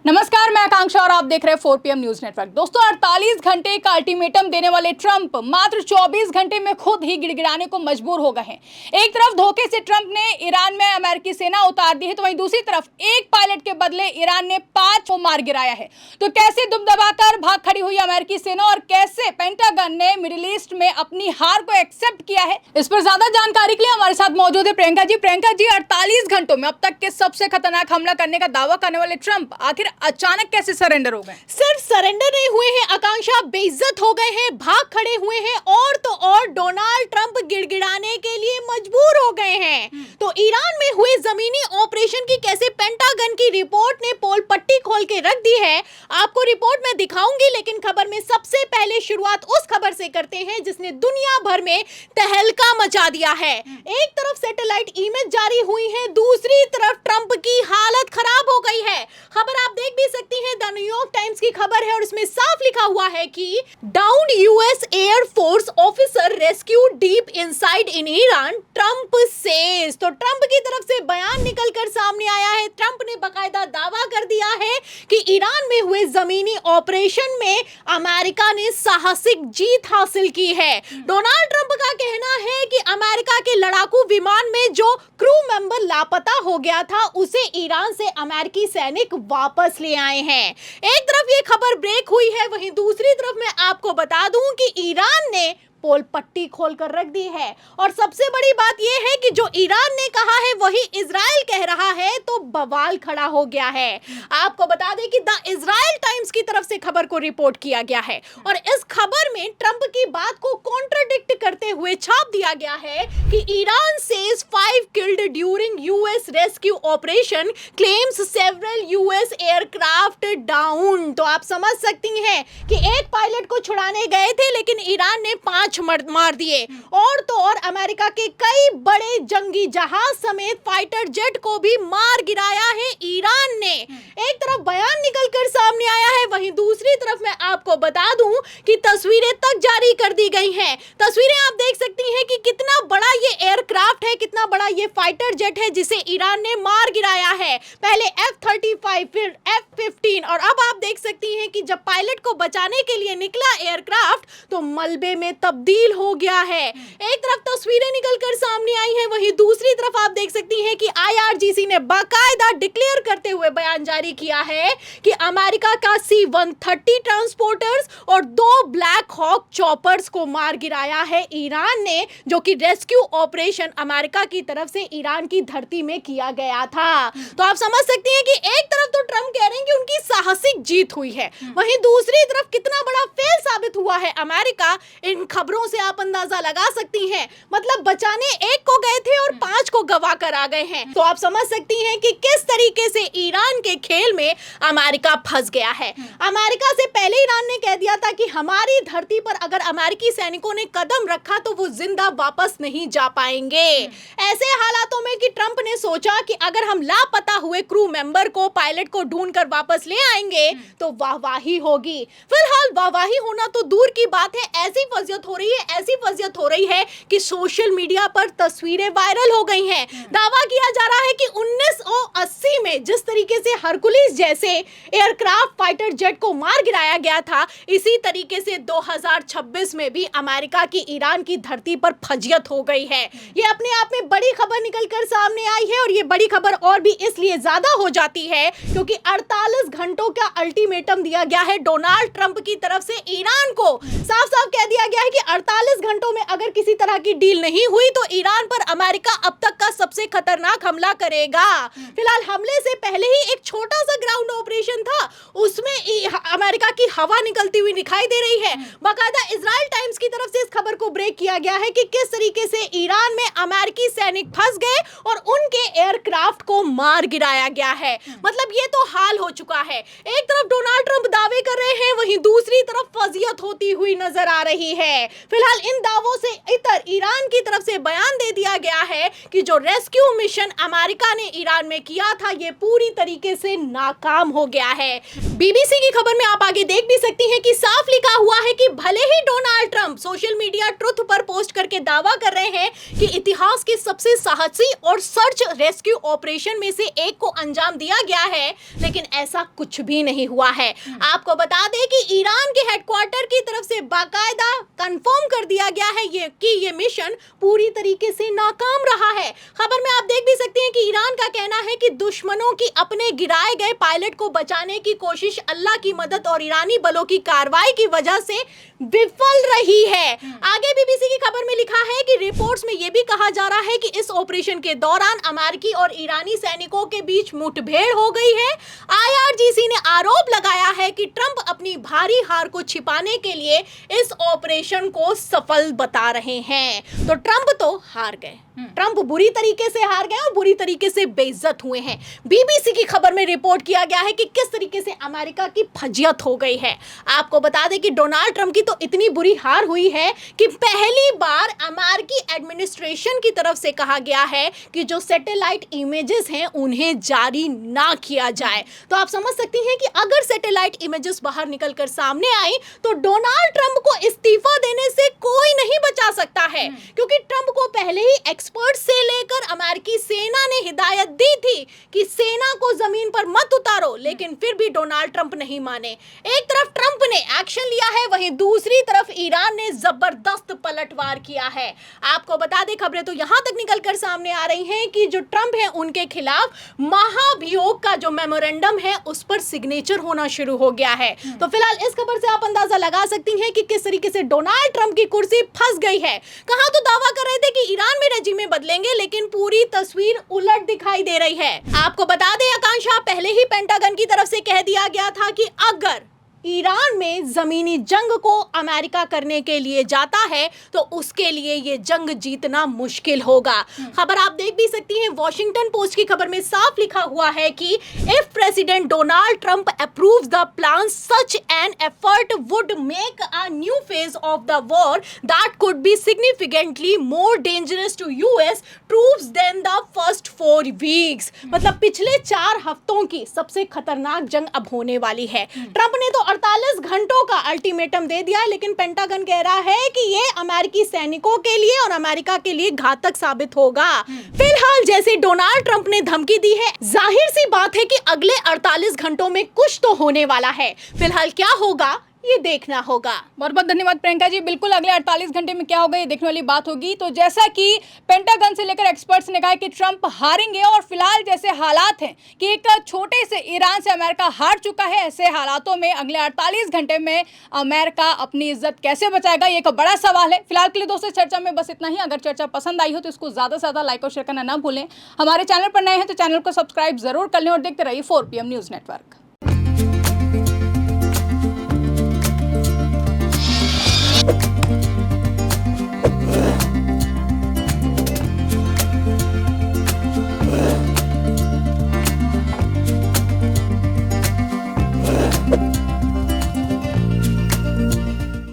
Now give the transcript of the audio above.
नमस्कार, मैं आकांक्षा और आप देख रहे हैं 4 PM न्यूज नेटवर्क। दोस्तों, 48 घंटे का अल्टीमेटम देने वाले ट्रंप मात्र 24 घंटे में खुद ही गिड़गिड़ाने को मजबूर हो गए हैं। एक तरफ धोखे से ट्रंप ने ईरान में अमेरिकी सेना उतार दी है, तो वहीं दूसरी तरफ एक पायलट के बदले ईरान ने 5 को मार गिराया है। तो कैसे दुम दबाकर भाग खड़ी हुई अमेरिकी सेना और कैसे पेंटागन ने मिडिल ईस्ट में अपनी हार को एक्सेप्ट किया है, इस पर ज्यादा जानकारी के लिए हमारे साथ मौजूद है प्रियंका जी। प्रियंका जी, 48 घंटों में अब तक के सबसे खतरनाक हमला करने का दावा करने वाले ट्रंप आखिर अचानक कैसे सरेंडर हो गए? सिर्फ सरेंडर नहीं हुए हैं आकांक्षा, बेइज्जत हो गए हैं, भाग खड़े हुए हैं और तो और डोनाल्ड ट्रंप गिड़गिड़ाने के लिए मजबूर हो गए हैं। तो ईरान में हुए जमीनी ऑपरेशन की कैसे पेंटागन की रिपोर्ट ने पोल पट्टी खोल के रख दी है, आपको रिपोर्ट में दिखाऊंगी। लेकिन खबर में सबसे पहले शुरुआत उस खबर से करते हैं जिसने दुनिया भर में तहलका मचा दिया है। एक तरफ सैटेलाइट इमेज जारी हुई है, दूसरी तरफ ट्रंप की हालत खराब हो गई है। खबर आप देख भी सकती हैं, द न्यूयॉर्क टाइम्स की खबर है और इसमें साफ लिखा हुआ है कि down US air force officer rescue deep inside in Iran, Trump says. तो ट्रंप की तरफ से बयान निकलकर सामने आया है। ट्रंप ने बकायदा दावा कर दिया है कि ईरान में हुए जमीनी ऑपरेशन में अमेरिका ने साहसिक जीत हासिल की है। डोनाल्ड ट्रंप का कहना है कि अमेरिका के लड़ाकू विमान में जो क्रू मेंबर लापता हो गया था, उसे ईरान से अमेरिकी सैनिक वापस ले आए हैं। एक तरफ ये खबर ब्रेक हुई है, वहीं दूसरी तरफ मैं आपको बता दूं कि ईरान ने पोल पट्टी खोलकर रख दी है। और सबसे बड़ी बात यह है कि जो ईरान ने कहा है वही इजराइल कह रहा है, तो बवाल खड़ा हो गया है। आपको बता दें कि द इजराइल टाइम्स की तरफ से खबर को रिपोर्ट किया गया है और इस खबर में ट्रंप की बात को कॉन्ट्राडिक्ट करते हुए छाप दिया गया है कि Iran says 5 killed during US rescue operation, claims several US aircraft down. तो आप समझ सकती हैं कि एक पायलट को छुड़ाने गए थे लेकिन ईरान ने 5 मार दिए। और तो और अमेरिका के कई बड़े जंगी जहाज समेत फाइटर जेट को भी मार गिराया है ईरान ने। एक तरफ बयान निकलकर सामने आया है, वहीं दूसरी तरफ मैं आपको बता दूं कि तस्वीरें तक जारी कर दी गई हैं। तस्वीरें आप देख सकती हैं कि कितना बड़ा ये एयरक्राफ्ट है, कितना बड़ा ये फाइटर जेट है जिसे ईरान ने मार गिराया है। पहले F-35, फिर F-15 और अब आप देख सकती हैं कि जब पायलट को बचाने के लिए निकला एयरक्राफ्ट तो मलबे में तब्दील हो गया है। एक तरफ तस्वीरें निकलकर सामने आई हैं, वहीं दूसरी तरफ आप देख सकती हैं कि IRGC ने बाकायदा डिक्लेयर करते हुए बयान जारी किया है कि अमेरिका का C-130 ट्रांसपोर्टर्स और 2 ब्लैक हॉक चॉपर्स को मार गिराया है ईरान ने, जो कि रेस्क्यू ऑपरेशन अमेरिका की तरफ से ईरान की धरती में किया गया था। तो आप समझ सकती हैं कि एक तरफ तो ट्रंप कह रहे हैं कि उनकी साहसिक जीत हुई है, वहीं दूसरी तरफ कितना बड़ा फेल साबित हुआ है अमेरिका। इन खबरों से आप अंदाजा लगा सकती हैं, मतलब बचाने एक को गए थे और 5 को गवा कर आ गए हैं। तो आप समझ सकती हैं कि किस तरीके से ईरान के खेल में अमेरिका फंस गया है। अमेरिका से पहले ईरान ने कह दिया था कि हमारी धरती पर अगर अमेरिकी सैनिकों ने कदम रखा तो वो जिंदा वापस नहीं जा पाएंगे। ऐसे हालातों में कि ट्रंप ने सोचा कि अगर हम लापता हुए क्रू मेंबर को, पायलट को ढूंढकर वापस ले आएंगे तो वाहवाही होगी। फिलहाल वाहवाही होना तो दूर की बात है, ऐसी फजियत हो रही है कि सोशल मीडिया पर तस्वीरें वायरल हो गई हैं। दावा किया जा रहा है कि 1980 में जिस तरीके से हरकुलिस जैसे एयरक्राफ्ट फाइटर जेट को मार गिराया गया था, इसी तरीके से 2026 में भी अमेरिका की ईरान की धरती पर फजियत हो गई है। ये अपने आप में बड़ी खबर निकलकर सामने आई है और ये बड़ी खबर और भी इसलिए ज्यादा हो जाती है क्योंकि 48 घंटों का अल्टीमेटम दिया गया है डोनाल्ड ट्रंप की तरफ से ईरान को। साफ साफ कह दिया गया है कि 48 घंटों में अगर किसी तरह की डील नहीं हुई तो ईरान पर अमेरिका अब तक का सबसे खतरनाक हमला करेगा। फिलहाल हमले से पहले ही एक छोटा सा ग्राउंड ऑपरेशन था, उसमें अमेरिका की हवा निकलती हुई दिखाई दे रही है। बाकायदा इजराइल टाइम्स की तरफ से इस खबर को ब्रेक किया गया है कि किस तरीके से ईरान में अमेरिकी सैनिक फंस गए और उनके एयरक्राफ्ट को मार गिराया गया है। मतलब ये तो हाल हो चुका है। एक तरफ डोनाल्ड ट्रंप दावे कर रहे हैं, वहीं दूसरी तरफ फजियत होती हुई नजर आ रही है। फिलहाल इन दावों से इतर ईरान की तरफ से बयान दे दिया गया है कि जो रेस्क्यू मिशन अमेरिका ने ईरान में किया था ये पूरी तरीके से नाकाम हो गया है। बीबीसी की खबर में आप आगे देख भी सकती हैं कि साफ लिखा हुआ है कि भले ही Donald Trump social media truth पर पोस्ट करके दावा कर रहे हैं कि इतिहास के सबसे साहसी और सर्च रेस्क्यू ऑपरेशन में से एक को अंजाम दिया गया है, लेकिन ऐसा कुछ भी नहीं हुआ है। आपको बता दें कि ईरान के हेडक्वार्टर की तरफ से बाकायदा कंफर्म कर दिया गया है ये मिशन पूरी तरीके से नाकाम रहा है। खबर में आप देख भी सकते हैं कि ईरान का कहना है कि दुश्मनों की अपने गिराए गए पायलट को बचाने की कोशिश अल्लाह की मदद और ईरानी बलों की कार्रवाई की वजह से विफल रही है। आगे बीबीसी की खबर में लिखा है कि रिपोर्ट्स में यह भी कहा जा रहा है कि इस ऑपरेशन के दौरान अमेरिकी और ईरानी सैनिकों के बीच मुठभेड़ हो गई है। आईआरजीसी ने आरोप लगाया है कि ट्रंप अपनी भारी हार को छिपाने के लिए इस ऑपरेशन को सफल बता रहे हैं। तो ट्रंप तो हार गए, ट्रंप बुरी तरीके से हार गए और बुरी तरीके से बेइज्जत हुए हैं। बीबीसी की खबर में रिपोर्ट किया गया है कि किस तरीके से अमेरिका की फजियत हो गई है। आपको बता दें कि डोनाल्ड ट्रंप की तो इतनी बुरी हार हुई है कि पहली बार अमेरिकी एडमिनिस्ट्रेशन की तरफ से कहा गया है कि जो सैटेलाइट इमेजेस हैं उन्हें जारी ना किया जाए। तो आप समझ सकती हैं कि अगर सैटेलाइट इमेजेस बाहर निकलकर सामने आई तो डोनाल्ड ट्रंप को इस्तीफा देने से कोई नहीं बचा सकता है, क्योंकि ट्रंप को पहले ही एक्सपर्ट से लेकर अमेरिकी सेना ने हिदायत दी थी कि सेना को जमीन पर मत उतारो, लेकिन फिर भी डोनाल्ड ट्रंप नहीं माने। एक तरफ ट्रंप ने एक्शन लिया है, वहीं दूसरी तरफ ईरान ने जबरदस्त पलटवार किया है। आपको बता दें, खबरें तो यहां तक निकलकर सामने आ रही हैं कि जो ट्रंप है उनके खिलाफ महाभियोग का जो मेमोरेंडम है उस पर सिग्नेचर होना शुरू हो गया है। तो फिलहाल इस खबर से आप अंदाजा लगा सकती हैं कि किस तरीके से डोनाल्ड ट्रंप की कुर्सी फंस गई है। कहां तो दावा कर रहे थे कि ईरान में रेजिमे बदलेंगे, लेकिन पूरी तस्वीर उलट दिखाई दे रही है। आपको बता दें, आकांक्षा पहले ही पेंटागन की तरफ से कह दिया गया था कि अगर ईरान में जमीनी जंग को अमेरिका करने के लिए जाता है तो उसके लिए ये जंग जीतना मुश्किल होगा। खबर आप देख भी सकती हैं, वॉशिंगटन पोस्ट की खबर में साफ लिखा हुआ है कि if President Donald Trump approves the plan, such an effort would make a new phase of the war that could be significantly more dangerous to US troops than the first 4 weeks. मतलब पिछले 4 हफ्तों की सबसे खतरनाक जंग अब होने वाली है। ट्रंप ने तो 48 घंटों का अल्टीमेटम दे दिया, लेकिन पेंटागन कह रहा है कि ये अमेरिकी सैनिकों के लिए और अमेरिका के लिए घातक साबित होगा। फिलहाल जैसे डोनाल्ड ट्रंप ने धमकी दी है, जाहिर सी बात है कि अगले 48 घंटों में कुछ तो होने वाला है। फिलहाल क्या होगा ये देखना होगा। बहुत बहुत धन्यवाद प्रियंका जी। बिल्कुल अगले 48 घंटे में क्या होगा ये देखने वाली बात होगी। तो जैसा कि पेंटागन से लेकर एक्सपर्ट्स ने कहा कि ट्रंप हारेंगे, और फिलहाल जैसे हालात हैं कि एक छोटे से ईरान से अमेरिका हार चुका है, ऐसे हालातों में अगले 48 घंटे में अमेरिका अपनी इज्जत कैसे बचाएगा, ये एक बड़ा सवाल है। फिलहाल के लिए दोस्तों चर्चा में बस इतना ही। अगर चर्चा पसंद आई हो तो इसको ज़्यादा से ज़्यादा लाइक और शेयर करना ना भूलें। हमारे चैनल पर नए हैं तो चैनल को सब्सक्राइब जरूर कर लें और देखते रहिए 4PM न्यूज़ नेटवर्क।